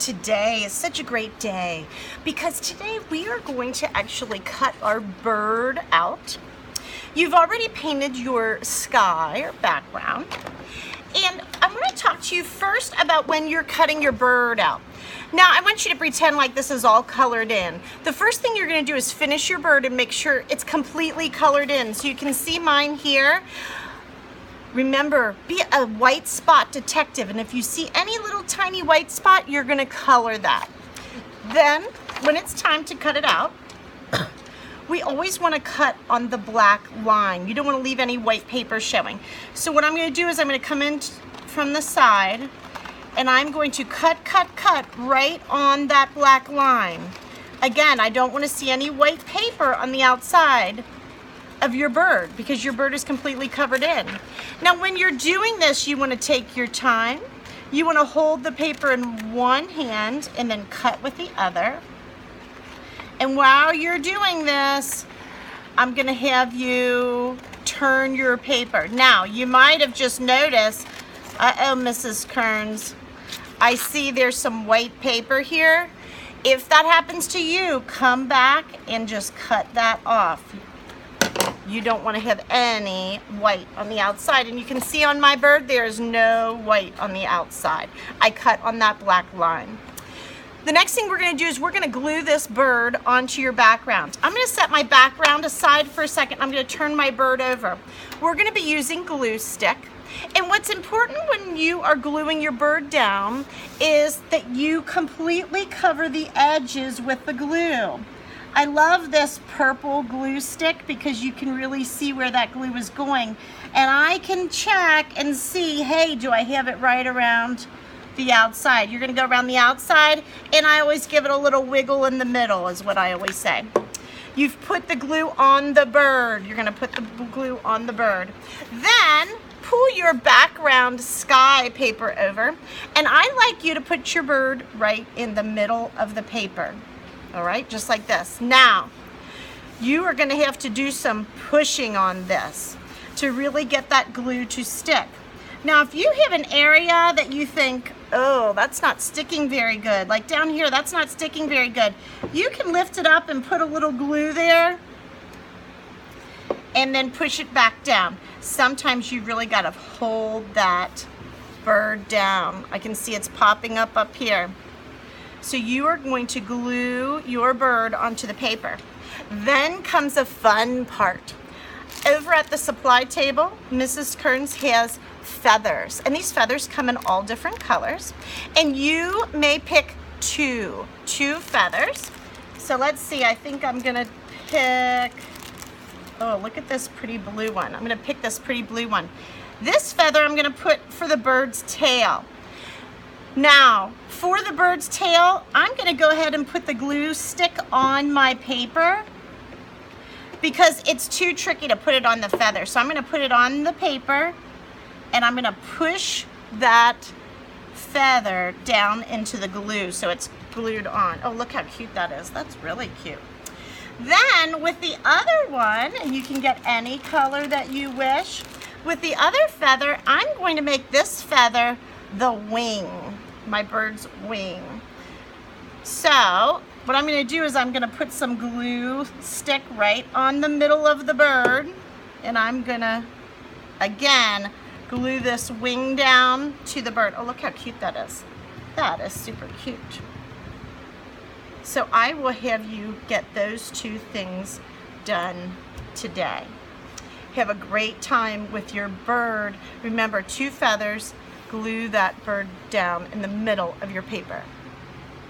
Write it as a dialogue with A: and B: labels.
A: today is such a great day because today we are going to actually cut our bird out. You've already painted your sky or background, and I'm going to talk to you first about when you're cutting your bird out. Now, I want you to pretend like this is all colored in. The first thing you're going to do is finish your bird and make sure it's completely colored in. So you can see mine here. Remember, be a white spot detective, and if you see any little tiny white spot, you're going to color that. Then, when it's time to cut it out, we always want to cut on the black line. You don't want to leave any white paper showing. So what I'm going to do is I'm going to come in from the side, and I'm going to cut right on that black line. Again, I don't want to see any white paper on the outside of your bird because your bird is completely covered in. Now, when you're doing this, you want to take your time. You want to hold the paper in one hand and then cut with the other. And while you're doing this, I'm going to have you turn your paper. Now, you might have just noticed, uh-oh, Mrs. Kearns, I see there's some white paper here. If that happens to you, come back and just cut that off. You don't want to have any white on the outside. And you can see on my bird, there's no white on the outside. I cut on that black line. The next thing we're going to do is we're going to glue this bird onto your background. I'm going to set my background aside for a second. I'm going to turn my bird over. We're going to be using glue stick. And what's important when you are gluing your bird down is that you completely cover the edges with the glue. I love this purple glue stick because you can really see where that glue is going. And I can check and see, hey, do I have it right around the outside? You're gonna go around the outside, and I always give it a little wiggle in the middle is what I always say. You've put the glue on the bird. You're gonna put the glue on the bird. Then pull your background sky paper over, and I like you to put your bird right in the middle of the paper. All right, just like this. Now, you are going to have to do some pushing on this to really get that glue to stick. Now, if you have an area that you think, oh, that's not sticking very good, like down here, that's not sticking very good, you can lift it up and put a little glue there and then push it back down. Sometimes you really got to hold that bird down. I can see it's popping up here. So you are going to glue your bird onto the paper. Then comes a fun part. Over at the supply table, Mrs. Kearns has feathers, and these feathers come in all different colors. And you may pick two feathers. So let's see, I think I'm gonna pick, oh, look at this pretty blue one. I'm gonna pick this pretty blue one. This feather I'm gonna put for the bird's tail. Now, for the bird's tail, I'm going to go ahead and put the glue stick on my paper because it's too tricky to put it on the feather. So I'm going to put it on the paper, and I'm going to push that feather down into the glue so it's glued on. Oh, look how cute that is. That's really cute. Then with the other one, and you can get any color that you wish, with the other feather, I'm going to make this feather the wing, my bird's wing. So what I'm going to do is I'm going to put some glue stick right on the middle of the bird, and I'm going to again glue this wing down to the bird. Oh, look how cute that is. That is super cute. So I will have you get those two things done today. Have a great time with your bird. Remember, two feathers. Glue that bird down in the middle of your paper.